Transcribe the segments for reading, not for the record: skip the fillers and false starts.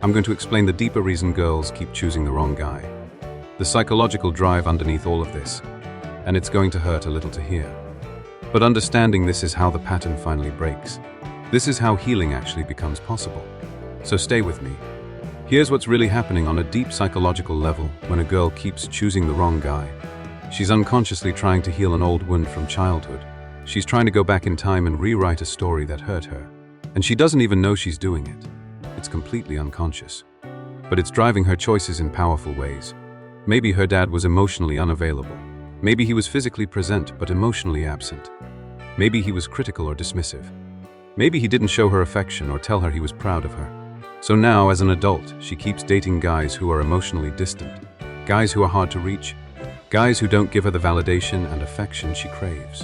I'm going to explain the deeper reason girls keep choosing the wrong guy. The psychological drive underneath all of this. And it's going to hurt a little to hear. But understanding this is how the pattern finally breaks. This is how healing actually becomes possible. So stay with me. Here's what's really happening on a deep psychological level when a girl keeps choosing the wrong guy. She's unconsciously trying to heal an old wound from childhood. She's trying to go back in time and rewrite a story that hurt her. And she doesn't even know she's doing it. It's completely unconscious. But it's driving her choices in powerful ways. Maybe her dad was emotionally unavailable. Maybe he was physically present but emotionally absent. Maybe he was critical or dismissive. Maybe he didn't show her affection or tell her he was proud of her. So now, as an adult, she keeps dating guys who are emotionally distant, guys who are hard to reach, guys who don't give her the validation and affection she craves.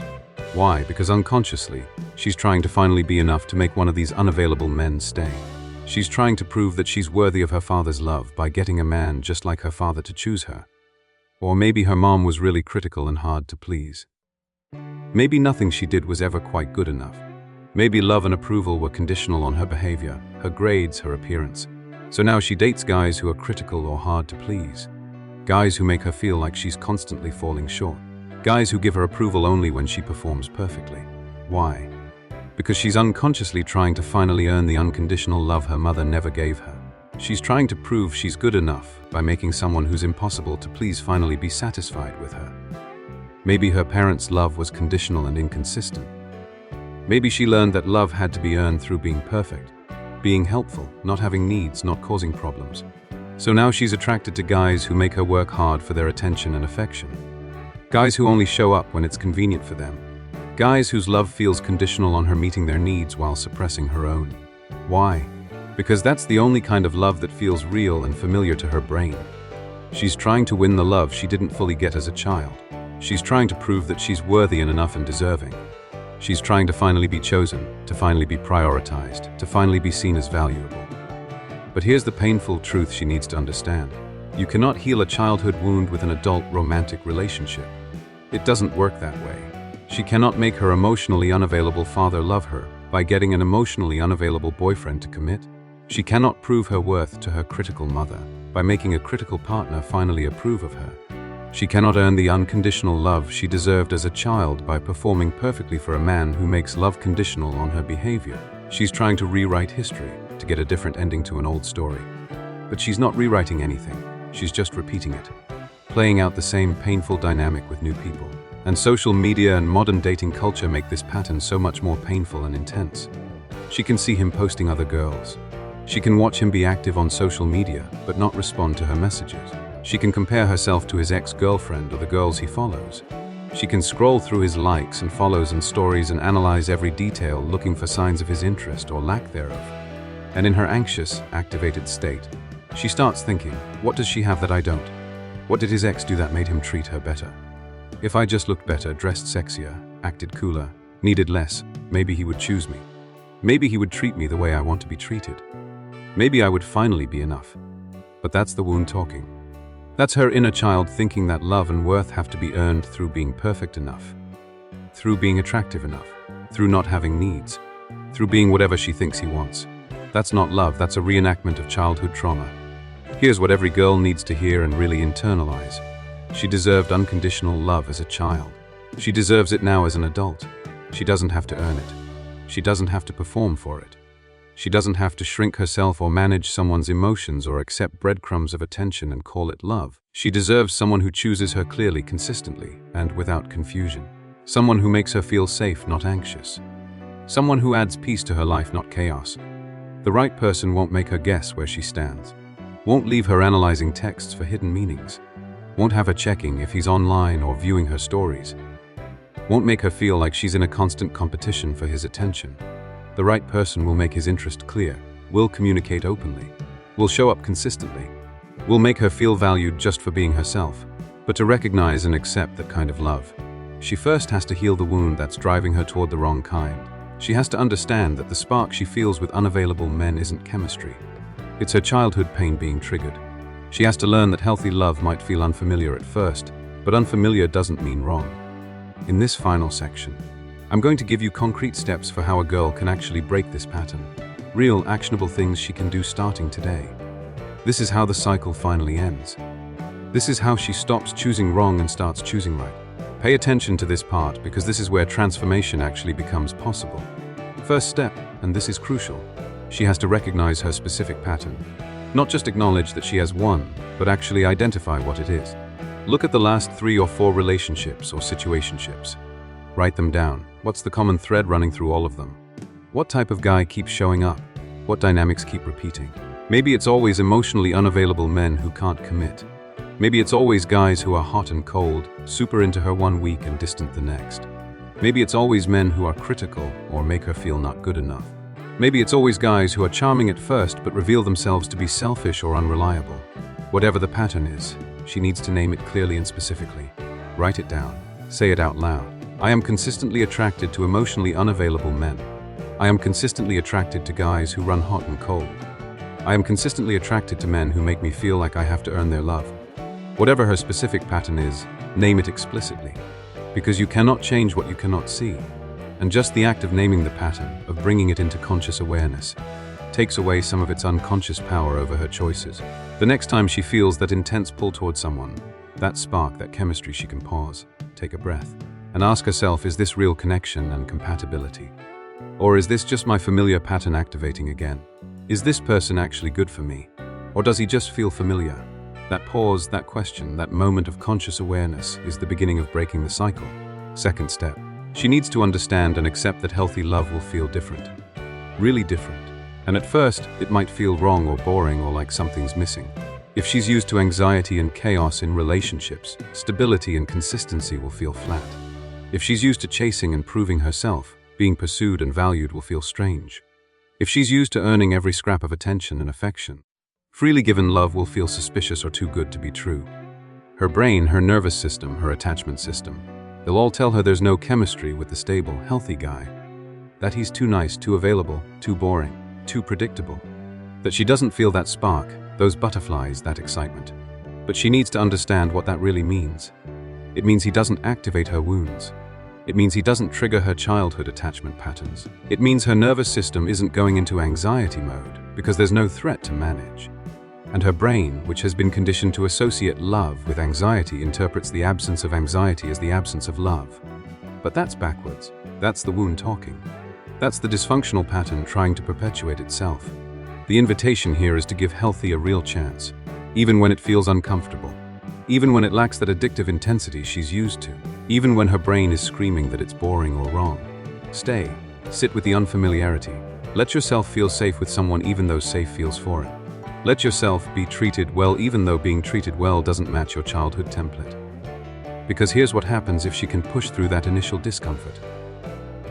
Why? Because unconsciously, she's trying to finally be enough to make one of these unavailable men stay. She's trying to prove that she's worthy of her father's love by getting a man just like her father to choose her. Or maybe her mom was really critical and hard to please. Maybe nothing she did was ever quite good enough. Maybe love and approval were conditional on her behavior, her grades, her appearance. So now she dates guys who are critical or hard to please. Guys who make her feel like she's constantly falling short. Guys who give her approval only when she performs perfectly. Why? Because she's unconsciously trying to finally earn the unconditional love her mother never gave her. She's trying to prove she's good enough by making someone who's impossible to please finally be satisfied with her. Maybe her parents' love was conditional and inconsistent. Maybe she learned that love had to be earned through being perfect, being helpful, not having needs, not causing problems. So now she's attracted to guys who make her work hard for their attention and affection. Guys who only show up when it's convenient for them. Guys whose love feels conditional on her meeting their needs while suppressing her own. Why? Because that's the only kind of love that feels real and familiar to her brain. She's trying to win the love she didn't fully get as a child. She's trying to prove that she's worthy and enough and deserving. She's trying to finally be chosen, to finally be prioritized, to finally be seen as valuable. But here's the painful truth she needs to understand. You cannot heal a childhood wound with an adult romantic relationship. It doesn't work that way. She cannot make her emotionally unavailable father love her by getting an emotionally unavailable boyfriend to commit. She cannot prove her worth to her critical mother by making a critical partner finally approve of her. She cannot earn the unconditional love she deserved as a child by performing perfectly for a man who makes love conditional on her behavior. She's trying to rewrite history to get a different ending to an old story. But she's not rewriting anything, she's just repeating it, playing out the same painful dynamic with new people. And social media and modern dating culture make this pattern so much more painful and intense. She can see him posting other girls. She can watch him be active on social media, but not respond to her messages. She can compare herself to his ex-girlfriend or the girls he follows. She can scroll through his likes and follows and stories and analyze every detail, looking for signs of his interest or lack thereof. And in her anxious, activated state, she starts thinking, what does she have that I don't? What did his ex do that made him treat her better? If I just looked better, dressed sexier, acted cooler, needed less, maybe he would choose me. Maybe he would treat me the way I want to be treated. Maybe I would finally be enough. But that's the wound talking. That's her inner child thinking that love and worth have to be earned through being perfect enough, through being attractive enough, through not having needs, through being whatever she thinks he wants. That's not love, that's a reenactment of childhood trauma. Here's what every girl needs to hear and really internalize. She deserved unconditional love as a child. She deserves it now as an adult. She doesn't have to earn it. She doesn't have to perform for it. She doesn't have to shrink herself or manage someone's emotions or accept breadcrumbs of attention and call it love. She deserves someone who chooses her clearly, consistently, and without confusion. Someone who makes her feel safe, not anxious. Someone who adds peace to her life, not chaos. The right person won't make her guess where she stands. Won't leave her analyzing texts for hidden meanings. Won't have her checking if he's online or viewing her stories. Won't make her feel like she's in a constant competition for his attention. The right person will make his interest clear, will communicate openly, will show up consistently, will make her feel valued just for being herself. But to recognize and accept that kind of love, she first has to heal the wound that's driving her toward the wrong kind. She has to understand that the spark she feels with unavailable men isn't chemistry. It's her childhood pain being triggered. She has to learn that healthy love might feel unfamiliar at first, but unfamiliar doesn't mean wrong. In this final section, I'm going to give you concrete steps for how a girl can actually break this pattern. Real, actionable things she can do starting today. This is how the cycle finally ends. This is how she stops choosing wrong and starts choosing right. Pay attention to this part because this is where transformation actually becomes possible. First step, and this is crucial, she has to recognize her specific pattern. Not just acknowledge that she has one, but actually identify what it is. Look at the last 3 or 4 relationships or situationships. Write them down. What's the common thread running through all of them? What type of guy keeps showing up? What dynamics keep repeating? Maybe it's always emotionally unavailable men who can't commit. Maybe it's always guys who are hot and cold, super into her one week and distant the next. Maybe it's always men who are critical or make her feel not good enough. Maybe it's always guys who are charming at first but reveal themselves to be selfish or unreliable. Whatever the pattern is, she needs to name it clearly and specifically. Write it down. Say it out loud. I am consistently attracted to emotionally unavailable men. I am consistently attracted to guys who run hot and cold. I am consistently attracted to men who make me feel like I have to earn their love. Whatever her specific pattern is, name it explicitly. Because you cannot change what you cannot see. And just the act of naming the pattern, of bringing it into conscious awareness, takes away some of its unconscious power over her choices. The next time she feels that intense pull towards someone, that spark, that chemistry, she can pause, take a breath, and ask herself, is this real connection and compatibility? Or is this just my familiar pattern activating again? Is this person actually good for me? Or does he just feel familiar? That pause, that question, that moment of conscious awareness is the beginning of breaking the cycle. Second step. She needs to understand and accept that healthy love will feel different. Really different. And at first, it might feel wrong or boring or like something's missing. If she's used to anxiety and chaos in relationships, stability and consistency will feel flat. If she's used to chasing and proving herself, being pursued and valued will feel strange. If she's used to earning every scrap of attention and affection, freely given love will feel suspicious or too good to be true. Her brain, her nervous system, her attachment system, they'll all tell her there's no chemistry with the stable, healthy guy. That he's too nice, too available, too boring, too predictable. That she doesn't feel that spark, those butterflies, that excitement. But she needs to understand what that really means. It means he doesn't activate her wounds. It means he doesn't trigger her childhood attachment patterns. It means her nervous system isn't going into anxiety mode because there's no threat to manage. And her brain, which has been conditioned to associate love with anxiety, interprets the absence of anxiety as the absence of love. But that's backwards. That's the wound talking. That's the dysfunctional pattern trying to perpetuate itself. The invitation here is to give healthy a real chance, even when it feels uncomfortable, even when it lacks that addictive intensity she's used to, even when her brain is screaming that it's boring or wrong. Stay, sit with the unfamiliarity. Let yourself feel safe with someone even though safe feels foreign. Let yourself be treated well even though being treated well doesn't match your childhood template. Because here's what happens if she can push through that initial discomfort.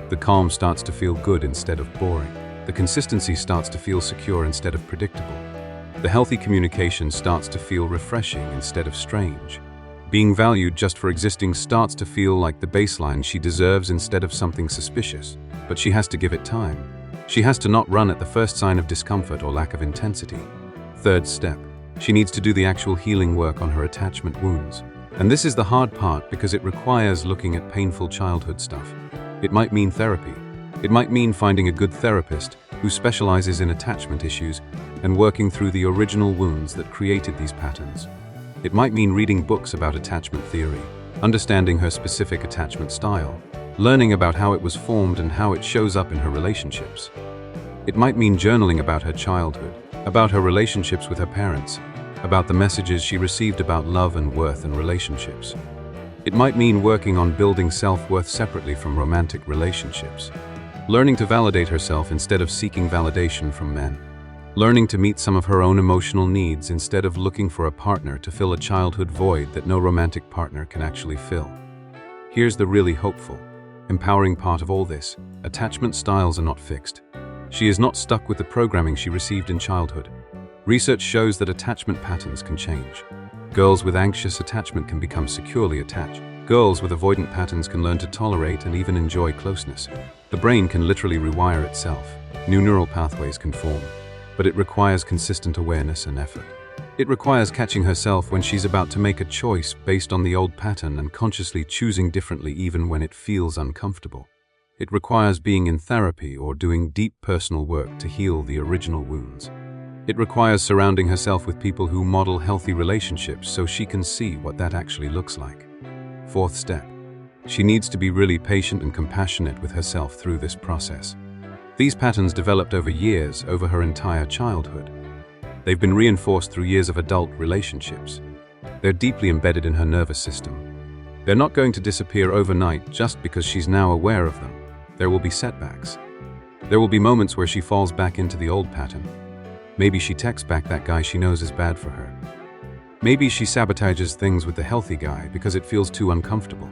The calm starts to feel good instead of boring. The consistency starts to feel secure instead of predictable. The healthy communication starts to feel refreshing instead of strange. Being valued just for existing starts to feel like the baseline she deserves instead of something suspicious. But she has to give it time. She has to not run at the first sign of discomfort or lack of intensity. Third step, she needs to do the actual healing work on her attachment wounds. And this is the hard part because it requires looking at painful childhood stuff. It might mean therapy. It might mean finding a good therapist who specializes in attachment issues and working through the original wounds that created these patterns. It might mean reading books about attachment theory, understanding her specific attachment style, learning about how it was formed and how it shows up in her relationships. It might mean journaling about her childhood, about her relationships with her parents, about the messages she received about love and worth and relationships. It might mean working on building self-worth separately from romantic relationships, learning to validate herself instead of seeking validation from men, learning to meet some of her own emotional needs instead of looking for a partner to fill a childhood void that no romantic partner can actually fill. Here's the really hopeful, empowering part of all this. Attachment styles are not fixed. She is not stuck with the programming she received in childhood. Research shows that attachment patterns can change. Girls with anxious attachment can become securely attached. Girls with avoidant patterns can learn to tolerate and even enjoy closeness. The brain can literally rewire itself. New neural pathways can form. But it requires consistent awareness and effort. It requires catching herself when she's about to make a choice based on the old pattern and consciously choosing differently even when it feels uncomfortable. It requires being in therapy or doing deep personal work to heal the original wounds. It requires surrounding herself with people who model healthy relationships so she can see what that actually looks like. Fourth step. She needs to be really patient and compassionate with herself through this process. These patterns developed over years, over her entire childhood. They've been reinforced through years of adult relationships. They're deeply embedded in her nervous system. They're not going to disappear overnight just because she's now aware of them. There will be setbacks. There will be moments where she falls back into the old pattern. Maybe she texts back that guy she knows is bad for her. Maybe she sabotages things with the healthy guy because it feels too uncomfortable.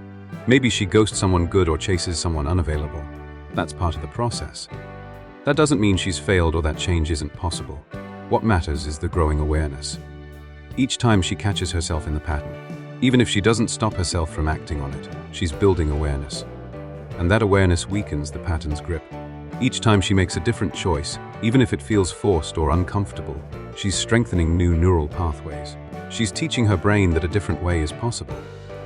Maybe she ghosts someone good or chases someone unavailable. That's part of the process. That doesn't mean she's failed or that change isn't possible. What matters is the growing awareness. Each time she catches herself in the pattern, even if she doesn't stop herself from acting on it, she's building awareness. And that awareness weakens the pattern's grip. Each time she makes a different choice, even if it feels forced or uncomfortable, she's strengthening new neural pathways. She's teaching her brain that a different way is possible.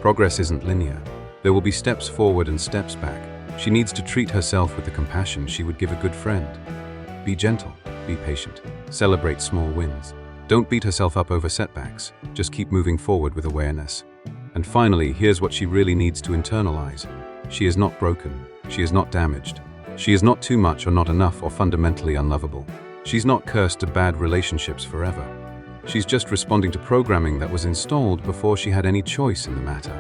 Progress isn't linear. There will be steps forward and steps back. She needs to treat herself with the compassion she would give a good friend. Be gentle, be patient, celebrate small wins. Don't beat herself up over setbacks, just keep moving forward with awareness. And finally, here's what she really needs to internalize. She is not broken, she is not damaged. She is not too much or not enough or fundamentally unlovable. She's not cursed to bad relationships forever. She's just responding to programming that was installed before she had any choice in the matter.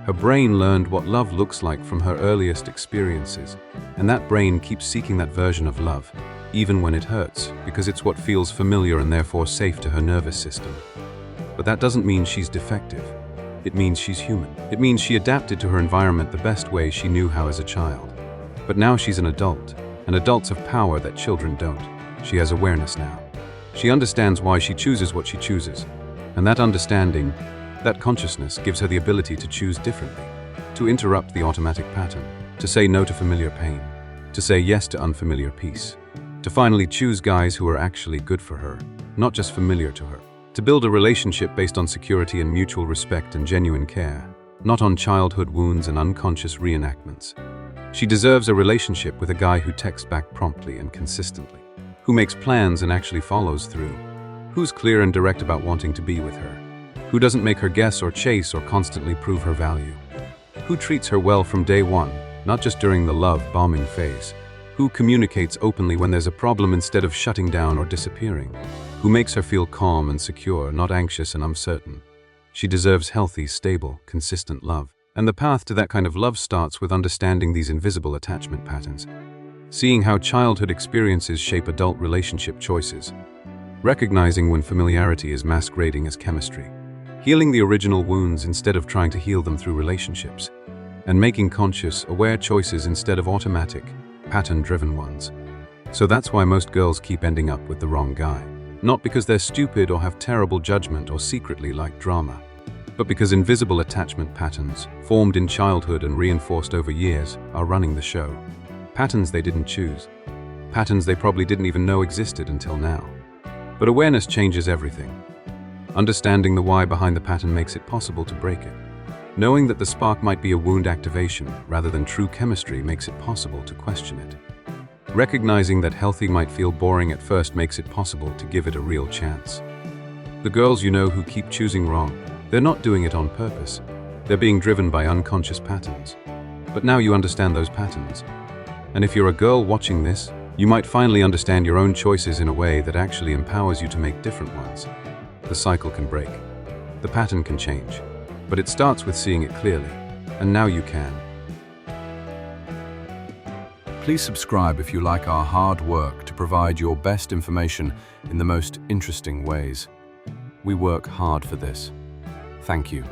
Her brain learned what love looks like from her earliest experiences, and that brain keeps seeking that version of love, even when it hurts, because it's what feels familiar and therefore safe to her nervous system. But that doesn't mean she's defective. It means she's human. It means she adapted to her environment the best way she knew how as a child. But now she's an adult, and adults have power that children don't. She has awareness now. She understands why she chooses what she chooses, and that understanding, that consciousness gives her the ability to choose differently, to interrupt the automatic pattern, to say no to familiar pain, to say yes to unfamiliar peace, to finally choose guys who are actually good for her, not just familiar to her, to build a relationship based on security and mutual respect and genuine care, not on childhood wounds and unconscious reenactments. She deserves a relationship with a guy who texts back promptly and consistently, who makes plans and actually follows through, who's clear and direct about wanting to be with her, who doesn't make her guess or chase or constantly prove her value, who treats her well from day one, not just during the love bombing phase, who communicates openly when there's a problem instead of shutting down or disappearing, who makes her feel calm and secure, not anxious and uncertain. She deserves healthy, stable, consistent love. And the path to that kind of love starts with understanding these invisible attachment patterns, seeing how childhood experiences shape adult relationship choices, recognizing when familiarity is masquerading as chemistry, healing the original wounds instead of trying to heal them through relationships, and making conscious, aware choices instead of automatic, pattern-driven ones. So that's why most girls keep ending up with the wrong guy. Not because they're stupid or have terrible judgment or secretly like drama, but because invisible attachment patterns, formed in childhood and reinforced over years, are running the show. Patterns they didn't choose. Patterns they probably didn't even know existed until now. But awareness changes everything. Understanding the why behind the pattern makes it possible to break it. Knowing that the spark might be a wound activation rather than true chemistry makes it possible to question it. Recognizing that healthy might feel boring at first makes it possible to give it a real chance. The girls you know who keep choosing wrong, they're not doing it on purpose. They're being driven by unconscious patterns. But now you understand those patterns. And if you're a girl watching this, you might finally understand your own choices in a way that actually empowers you to make different ones. The cycle can break. The pattern can change. But it starts with seeing it clearly. And now you can. Please subscribe if you like our hard work to provide your best information in the most interesting ways. We work hard for this. Thank you.